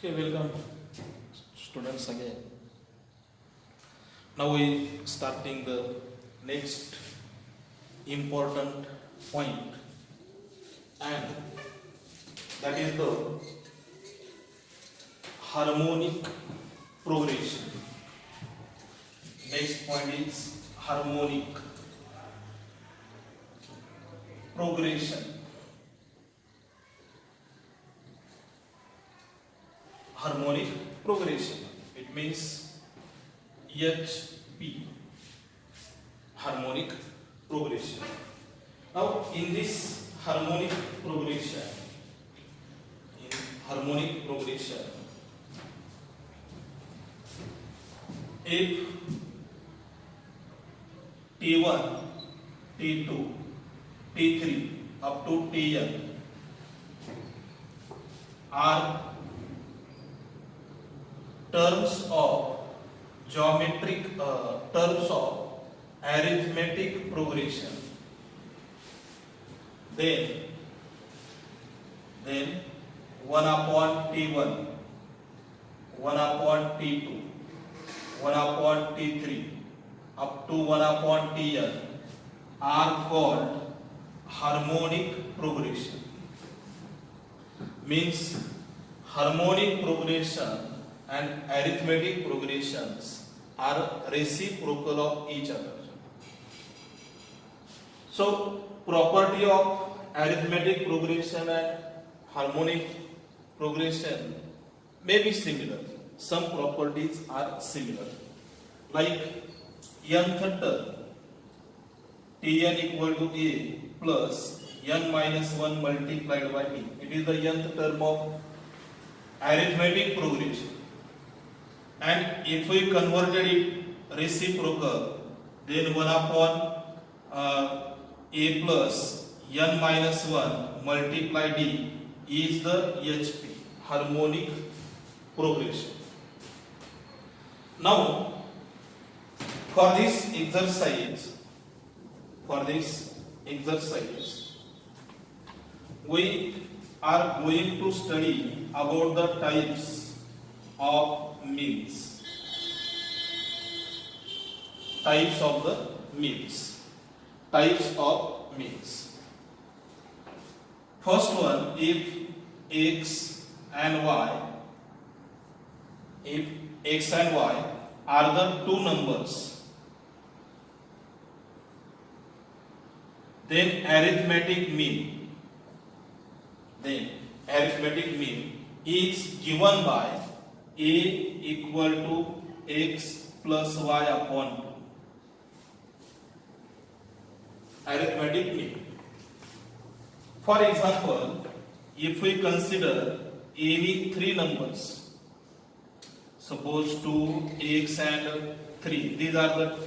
Okay, welcome students again. Now we starting the next important point, and that is the harmonic progression. Next point is harmonic progression. Harmonic progression. It means HP. Harmonic progression. Now, in this harmonic progression, if T1, T2, T3 up to Tn are terms of arithmetic progression, then 1 upon T1, 1 upon T2, 1 upon T3 up to 1 upon Tn are called harmonic progression. Means harmonic progression and arithmetic progressions are reciprocal of each other. So, property of arithmetic progression and harmonic progression may be similar. Some properties are similar. Like nth term, Tn equal to A plus n minus 1 multiplied by B. It is the nth term of arithmetic progression. And if we converted it reciprocal, then 1 upon A plus n minus 1 multiply D is the HP, harmonic progression. Now, for this exercise, we are going to study about the types of means. Types of means. First one, if x and y are the two numbers, then arithmetic mean is given by a equal to x plus y upon 2. Arithmetic mean. For example, if we consider any three numbers, suppose 2, x and 3, these are the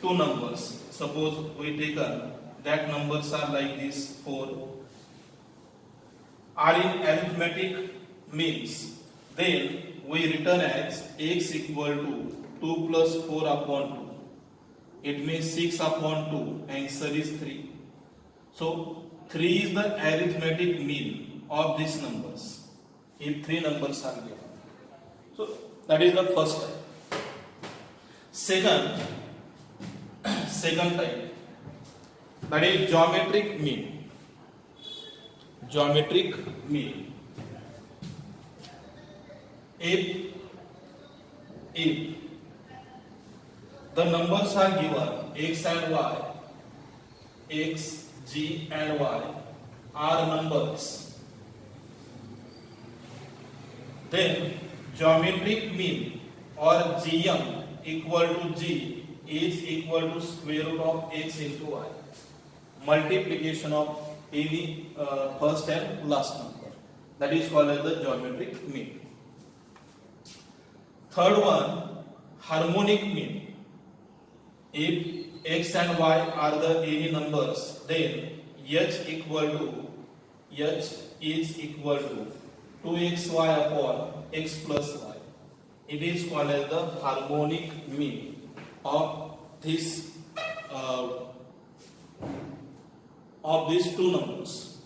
two numbers. Suppose we take that numbers are like this, 4, are in arithmetic means, then we return as x equal to 2 plus 4 upon 2. It means 6 upon 2. Answer is 3. So 3 is the arithmetic mean of these numbers, if three numbers are given. So that is the first type. Second type, that is geometric mean. If the numbers are given x and y, x, g and y are numbers, then geometric mean or gm equal to g is equal to square root of x into y, multiplication of any first and last number. That is called as the geometric mean. Third one, harmonic mean. If x and y are the any numbers, then h is equal to 2xy upon x plus y. It is called as the harmonic mean of this of these two numbers.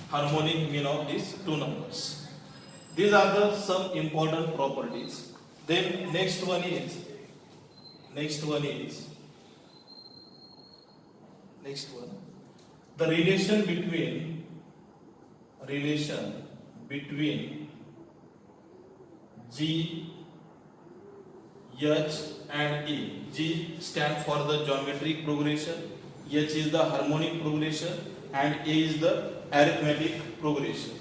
Harmonic mean of these two numbers. These are the some important properties. Then next one is the relation between G, H and E. G stands for the geometric progression, H is the harmonic progression, and A is the arithmetic progression.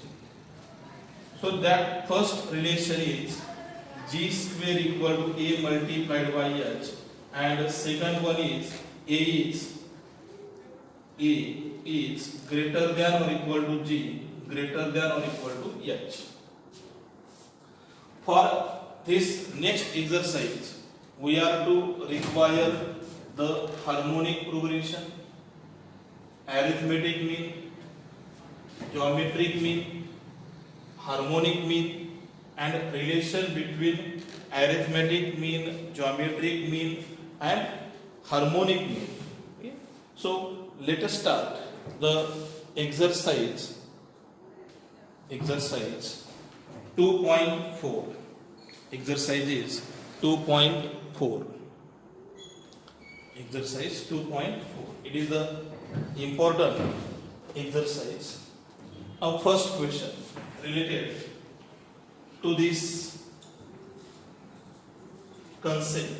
So that first relation is G square equal to A multiplied by H, and second one is A is greater than or equal to G, greater than or equal to H. For this next exercise, we are to require the harmonic progression, arithmetic mean, geometric mean, harmonic mean, and relation between arithmetic mean, geometric mean, and harmonic mean. Okay? So let us start the exercise 2.4. Exercise is 2.4. Exercise 2.4. It is the important exercise. Now, first question related to this concept.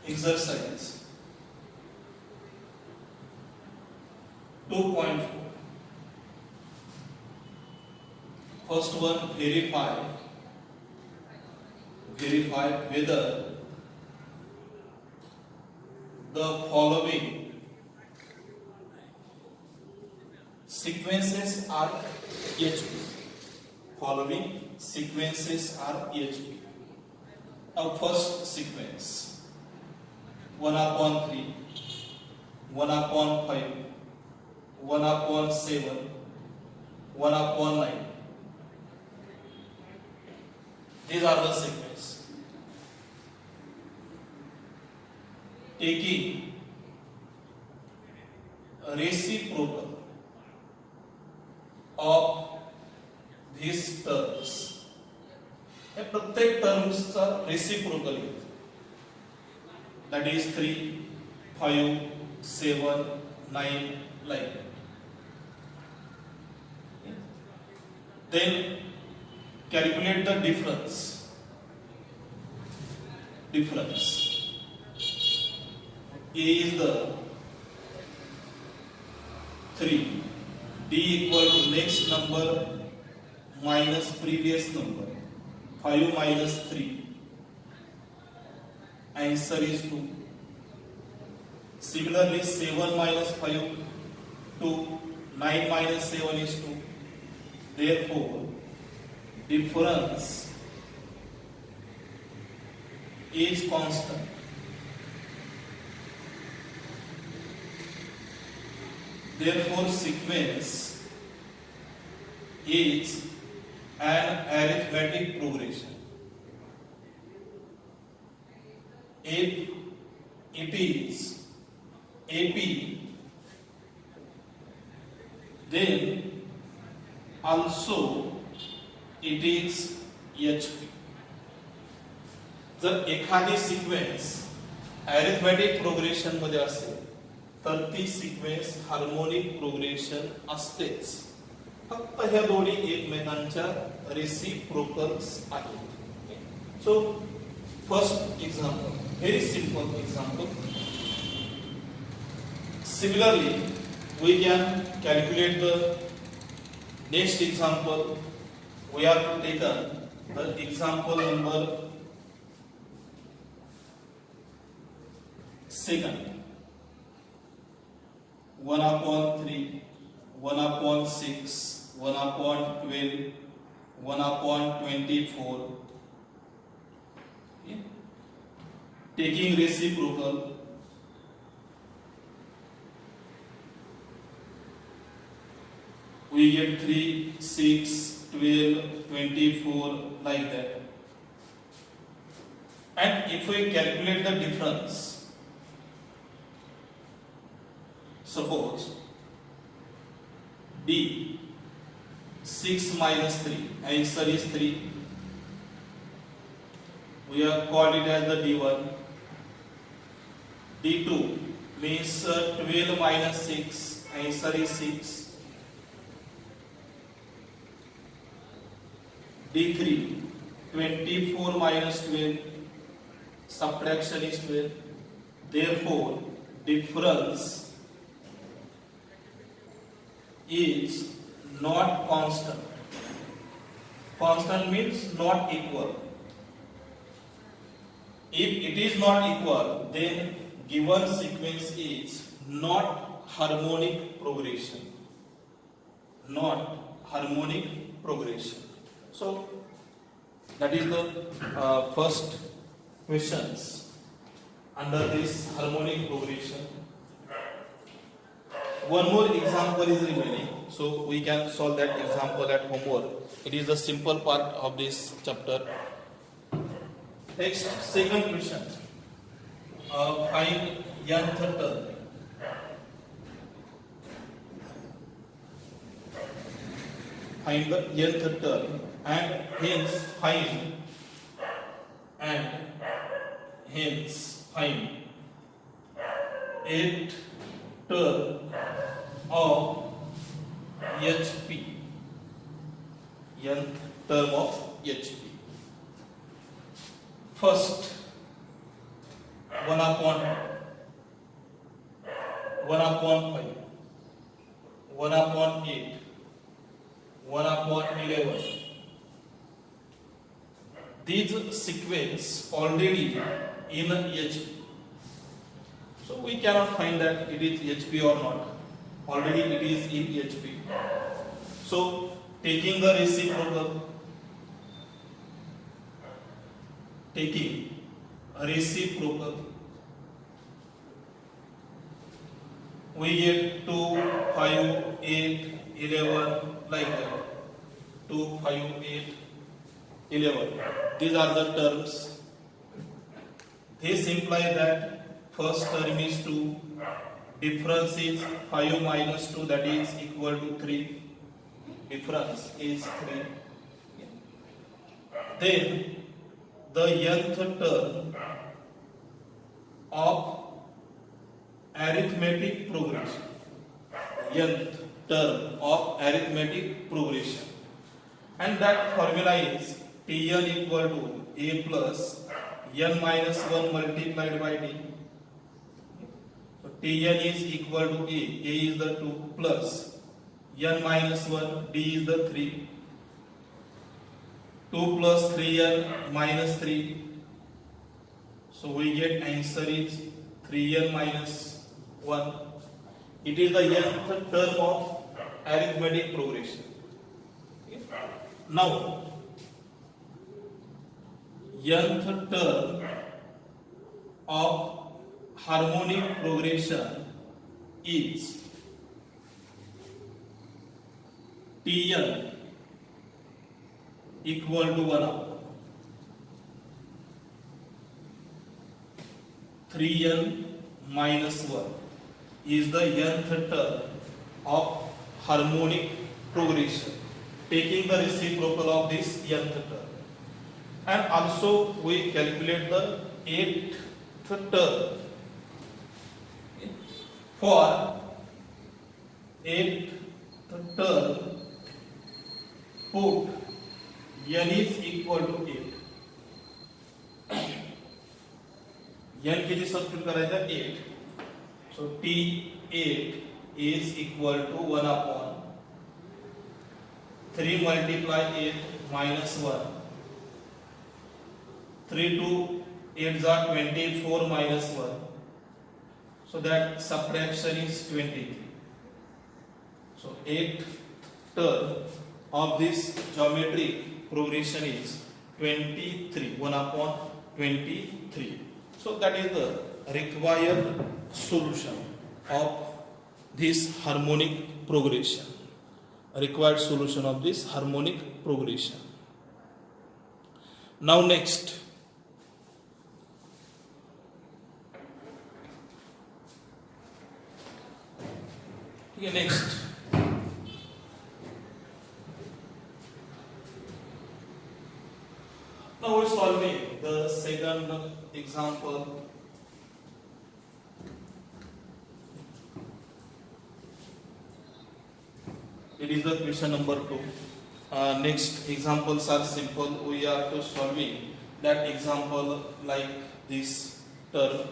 Exercise 2.4. First one, verify whether the following sequences are EHP. Following sequences are EHP. Now, first sequence 1/3, 1/5, 1/7, 1/9. These are the sequence. Taking reciprocal of these terms. हे प्रत्येक टर्म्सचा reciprocal आहे. That is 3, 5, 7, 9 like that. Then calculate the difference. A is the 3. D equal to next number minus previous number. 5 minus 3. Answer is 2. Similarly, 7 minus 5, 2. 9 minus 7 is 2. Therefore, difference is constant. Therefore, sequence is an arithmetic progression. If it is AP, then also it is HP. जर एखादी sequence arithmetic progression मध्ये असेल तर ती sequence harmonic progression असतेच. फक्त ह्या दोन्ही एकमेकांच्या रेसिप्रोकल्स आहेत. So first example, very simple example. Similarly, we can calculate the next example. We have taken the example number 2. 1/3, 1/6, 1/12, 1/24. Taking reciprocal, we get 3, 6, 12, 24 like that. And if we calculate the difference, suppose D 6 minus 3. Answer is 3. We have called it as the D1. D2 means 12 minus 6. Answer is 6. D3 24 minus 12. Subtraction is 12. Therefore, difference is not constant. Constant means not equal. If it is not equal, then given sequence is not harmonic progression. Not harmonic progression. So that is the first questions under this harmonic progression. One more example is remaining, so we can solve that example at homework. It is the simple part of this chapter. Next, second question. Find nth term. Find the nth term and hence find eighth term of HP. Nth term of HP. First, 1 upon 5, 1 upon 8, 1 upon 11. These sequence already in HP. So we cannot find that it is HP or not. Already it is in HP. So taking the reciprocal, we get 2, 5, 8, 11 like that. 2, 5, 8, 11. These are the terms. This implies that first term is 2, difference is 5 minus 2, that is equal to 3. Difference is 3. Then the nth term of arithmetic progression. Nth term of arithmetic progression. And that formula is Tn equal to a plus n minus 1 multiplied by d. So Tn is equal to a is the 2 plus n minus 1, d is the 3. 2 plus 3n minus 3. So we get answer is 3n minus 1. It is the nth term of arithmetic progression. Okay. Now, nth term of harmonic progression is Tn equal to 1 upon 3n minus 1 is the nth term of harmonic progression, taking the reciprocal of this nth term. And also we calculate the 8th term. For 8th term, put n is equal to 8. n किती substitute करायचं 8. So T8 is equal to 1 upon 3 multiply 8 minus 1. 3 to 8 are 24 minus 1. So that subtraction is 23. So 8th term of this geometric progression is 23. 1 upon 23. So that is the required solution of this harmonic progression. Required solution of this harmonic progression. Now next. Okay, next. solving the second example, it is the question number 2. Next examples are simple. We are to solving that example like this term.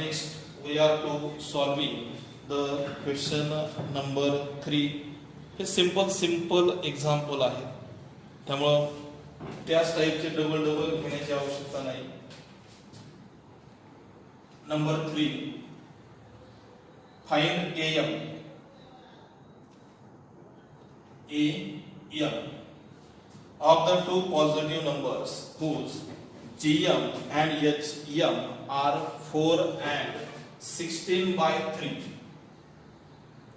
Next we are to solving the question number 3. Hey simple example आहे, त्यामुळं त्याच टाईपचे double घेण्याची आवश्यकता नाही. Number 3, find AM of the two positive numbers whose GM and HM are 4 and 16 by 3.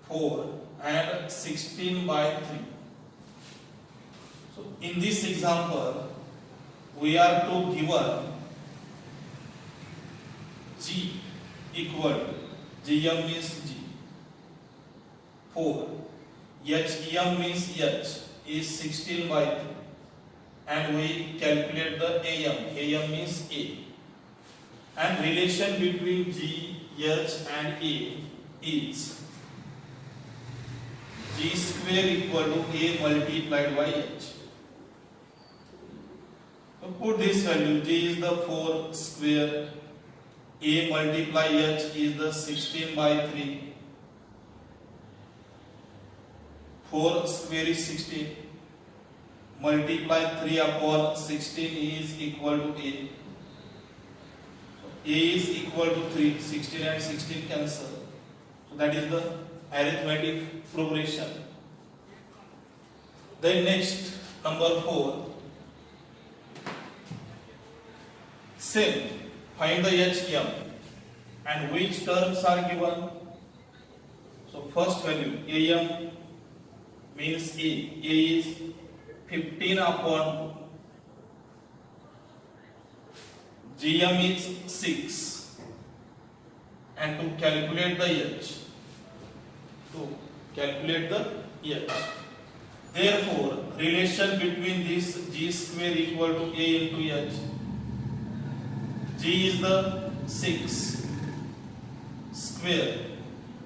4 and 16 by 3. So in this example, we are to given G equal to GM means G 4, HM means H is 16 by 3, and we calculate the AM means A, and relation between G, H and A is G square equal to A multiplied by H. So put this value, G is the 4 square, A multiply H is the 16 by 3, 4 square is 16, multiply 3 upon 16 is equal to A. A is equal to 3, 16 and 16 cancel. So that is the arithmetic progression. Then next, number 4, same, find the HM and which terms are given. So first value, AM means A is 15 upon GM is 6, and to calculate the H, therefore relation between this G square equal to A into H. G is the 6 square,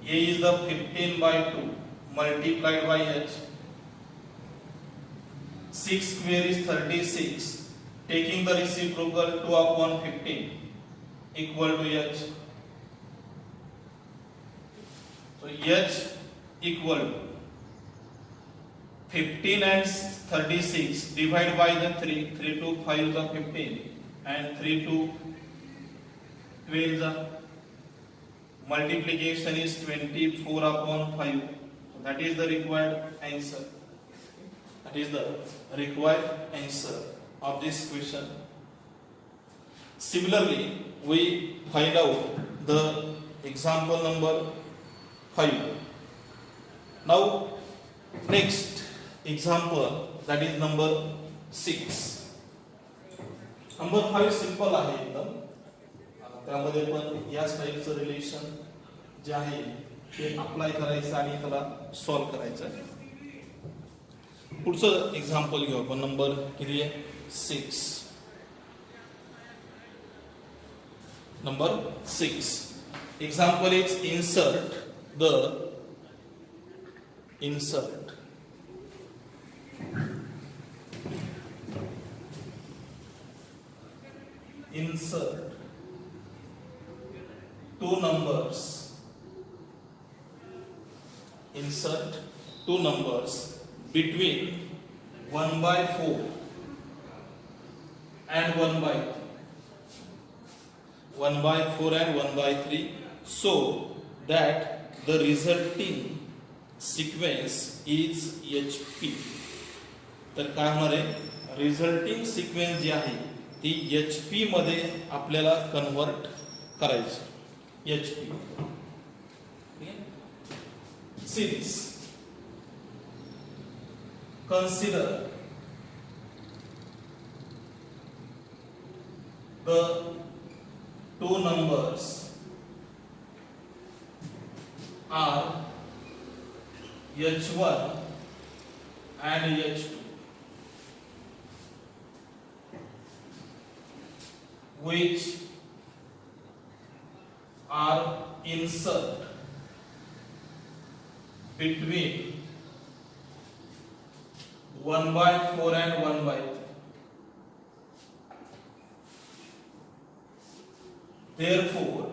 A is the 15 by 2 multiplied by H. 6 square is 36, taking the reciprocal 2 upon 15 equal to H. So H equal to 15 and 36 divided by the 3, 3 to 5 is 15 and 3 to 12 is multiplication is 24 upon 5. So that is the required answer. That is the required answer of this question. Similarly, we find out the example number 5. Now, next example, that is number 6. Number 5 simple आहे एकदम. त्यामध्ये पण याच टाईपचं relation जे आहे ते apply करायचं आणि त्याला सॉल्व्ह करायचं आहे. पुढचं एक्झाम्पल घेऊ आपण. नंबर किती आहे? 6. Number 6. Example is insert two numbers. Insert two numbers between 1 by 4 and 1 by 3. 1 by 4 and 1 by 3, so that the resulting sequence is HP. तर काय होणार आहे? रिझल्टिंग सिक्वेन्स जी आहे ती HP मध्ये आपल्याला कन्वर्ट करायची. HP. Since consider the two numbers are H1 and H2. which are insert between 1/4 and 1/3. Therefore,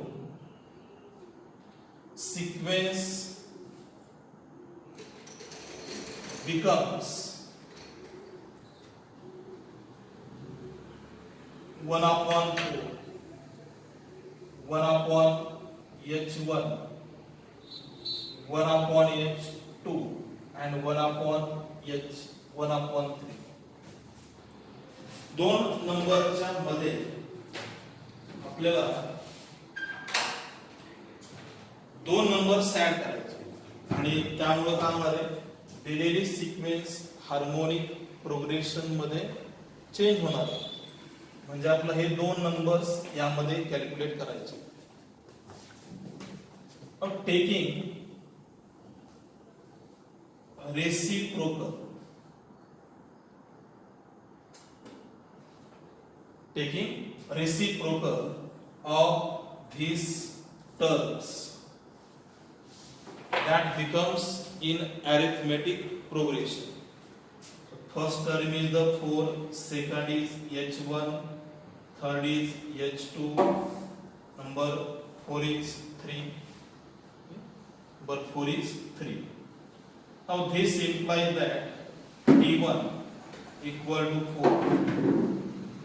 sequence becomes 1/4, 1/h1, 1/h2 and 1/3. दोन नंबरच्या मध्ये आपल्याला दोन नंबर ऍड करायचे आणि त्यामुळे काय होणार आहे, दिलेली सिक्वेन्स हार्मोनिक प्रोग्रेशन मध्ये चेंज होणार आहे. म्हणजे आपलं हे दोन नंबर्स यामध्ये कॅल्क्युलेट करायचे. Taking reciprocal, taking reciprocal of these terms, that becomes in arithmetic progression. First term is the 4, second is h1, third is h2, number 4 is 3, number 4 is 3. Now this implies that t1 equal to 4,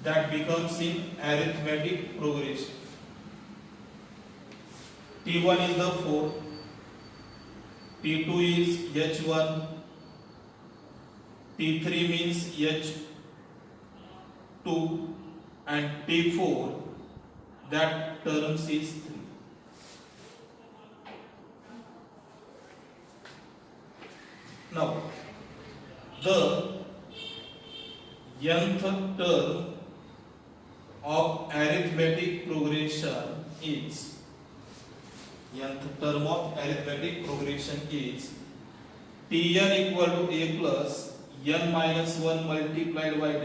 that becomes in arithmetic progression. t1 is the 4, t2 is h1, t3 means h2 and t4, that terms is 3. Now the nth term of arithmetic progression is tn equal to a plus n minus 1 multiplied by d.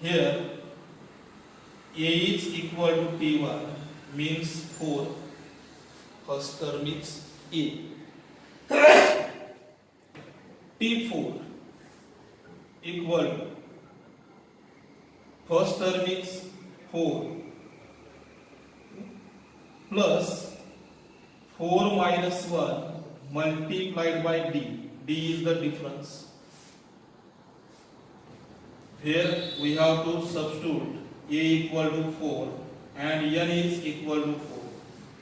Here a is equal to t1 means 4. First term is a. t4 equal to, first term is 4 plus 4 minus 1 multiplied by d. d is the difference. Here we have to substitute a equal to 4 and n is equal to 4.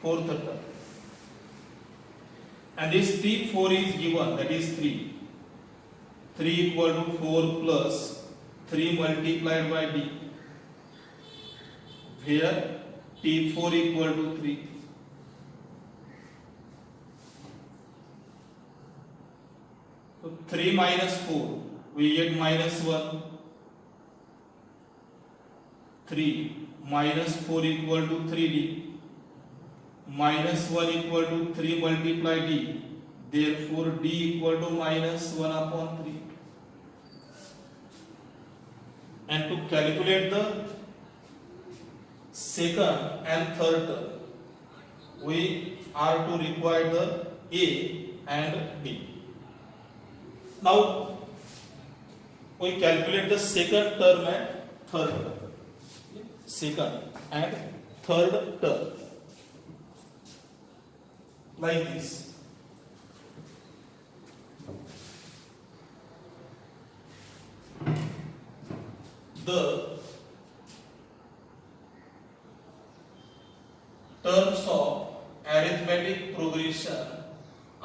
Fourth term. And this t4 is given, that is 3. 3 equal to 4 plus 3 multiplied by d. Here t4 equal to 3. So 3 minus 4, we get minus 1. 3 minus 4 equal to 3d. Minus 1 equal to 3 multiply d. Therefore d equal to minus 1/3. And to calculate the second and third term, we are to require the a and b. Now we calculate the second term and third term. Second and third term. Like this. The terms of arithmetic progression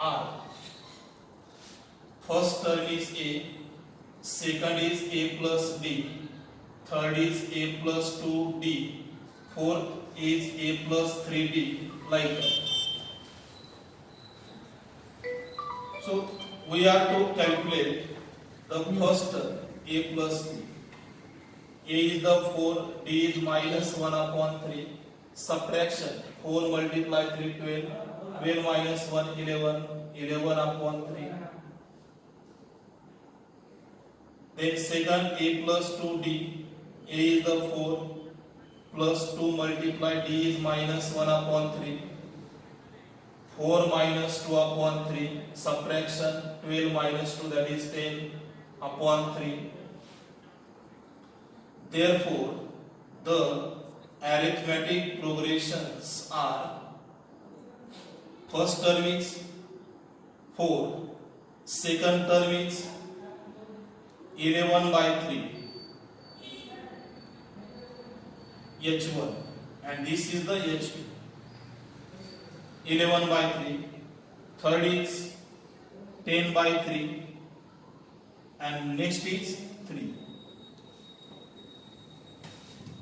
are: first term is a, second is a plus d, third is a plus 2d, fourth is a plus 3d, like that. So we are to calculate the first term, a plus b. A is the 4, d is minus 1/3. Subtraction, 4 multiply 3, 12, 12 minus 1, 11, 11/3. Then second a plus 2d, a is the 4 plus 2 multiply d is minus 1 upon 3, 4 minus 2 upon 3, subtraction 12 minus 2 that is 10 upon 3. Therefore, the arithmetic progressions are: first term is 4, second term is 11 by 3 h1, and this is the h2, 11 by 3. Third is 10 by 3, and next is 3.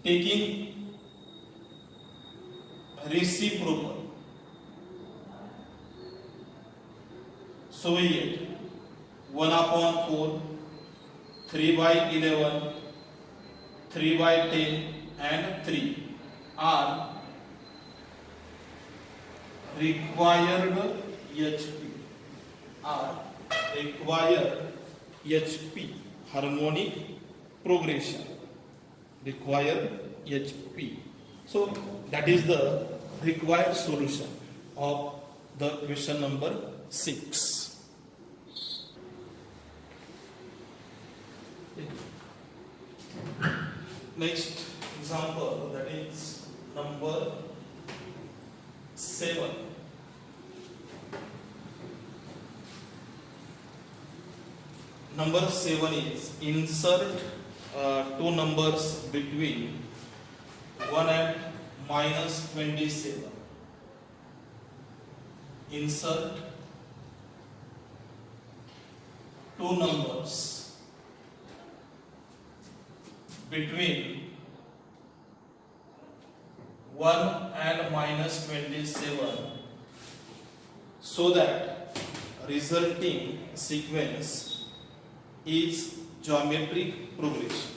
Taking reciprocal, so we get 1 upon 4, 3 by 11, 3 by 10 and 3 are required HP, harmonic progression, required HP. So that is the required solution of the question number 6. Next example, that is number 7. Number 7 is insert two numbers between 1 and minus 27. Insert two numbers between 1 and minus 27 so that resulting sequence is geometric progression.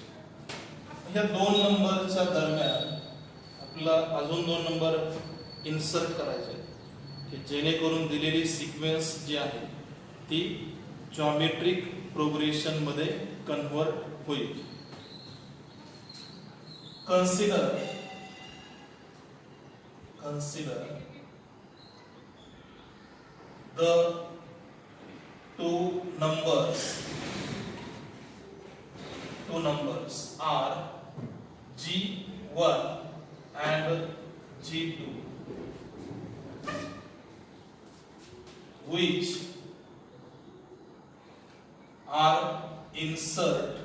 ह्या दोन नंबरच्या दरम्यान आपल्याला अजून दोन number insert करायचे की जेणेकरून दिलेली सिक्वेन्स जी आहे ती जॉमेट्रिक प्रोग्रेशन मध्ये कन्वर्ट होईल. Consider the two numbers are G1 and G2, which are insert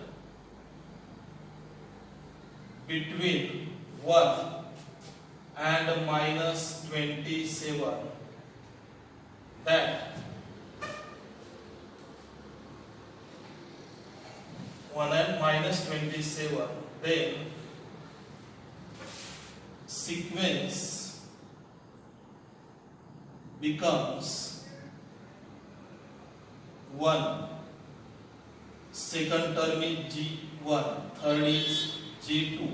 between 1 and minus 27, that 1 and minus 27, then sequence becomes 1, second term is G1, third is G2,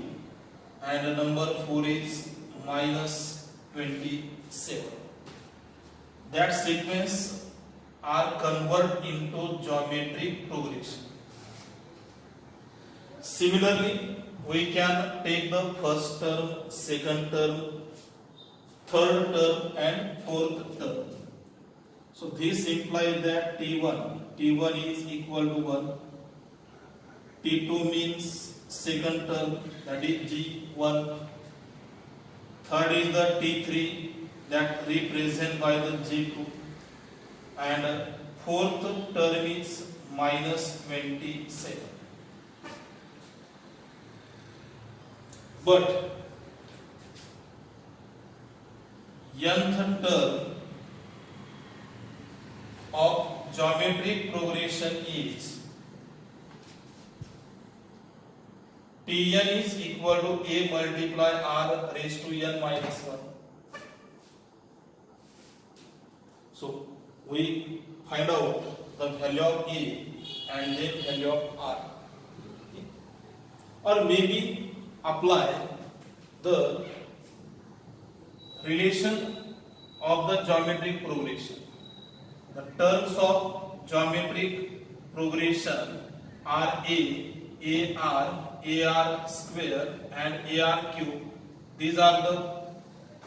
and number 4 is minus 27. That sequence are converted into geometric progression. Similarly, we can take the first term, second term, third term and fourth term. So this implies that T1 is equal to 1, T2 means second term, that is G1, third is the T3 that represented by the G2, and fourth term is minus 27. But nth term of geometric progression is Tn is equal to a multiply r raised to n minus 1. So we find out the value of a and then value of r, or maybe apply the relation of the geometric progression. The terms of geometric progression RA, AR, AR square and AR cube. These are the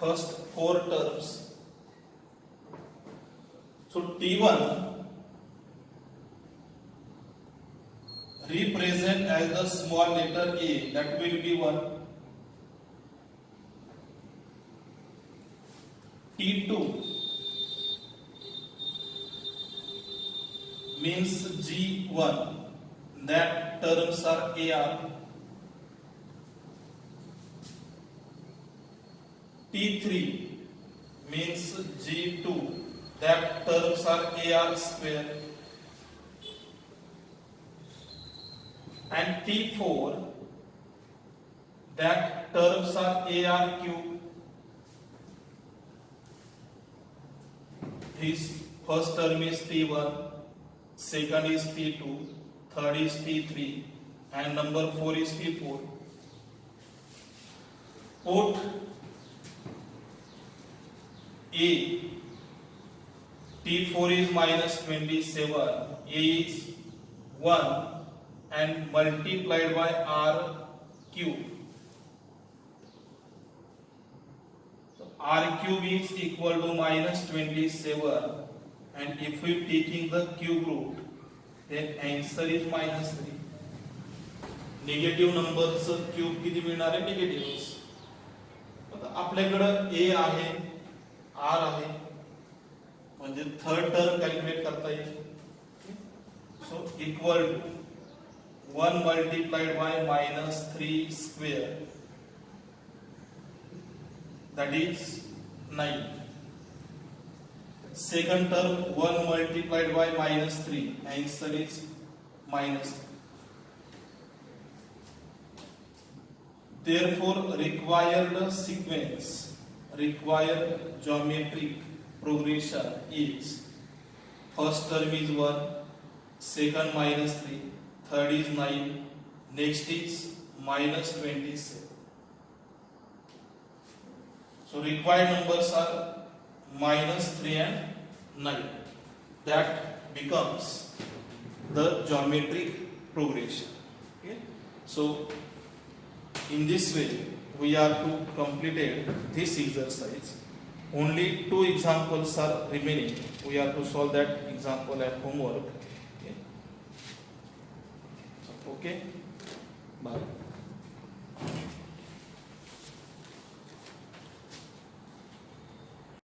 first four terms. So T1 represent as the small letter A, that will be 1. T2 means G1, that terms are AR. T3 means G2, that terms are AR square. And T4, that terms are AR cube. This first term is T1, second is T2, third is T3, and number 4 is T4. Put A, T4 is minus 27, A is 1 and multiplied by R cube. So R cube is equal to minus 27, and if we taking the cube root, then answer is minus 3. Negative नंबरचं cube किती मिळणार आहे? Negative. आता आपल्याकडे ए आहे, are आहे, म्हणजे third term calculate करता येईल. So equal to 1 multiplied by minus 3 square, that is 9. Second term 1 multiplied by minus 3, answer is minus 3. Therefore, required sequence, required geometric progression is first term is 1, second minus 3, third is 9, next is minus 27. So required numbers are minus 3 and 9. That becomes the geometric progression. Okay? So in this way we are to completed this exercise. Only 2 examples are remaining. We have to solve that example at homework. Okay? Bye.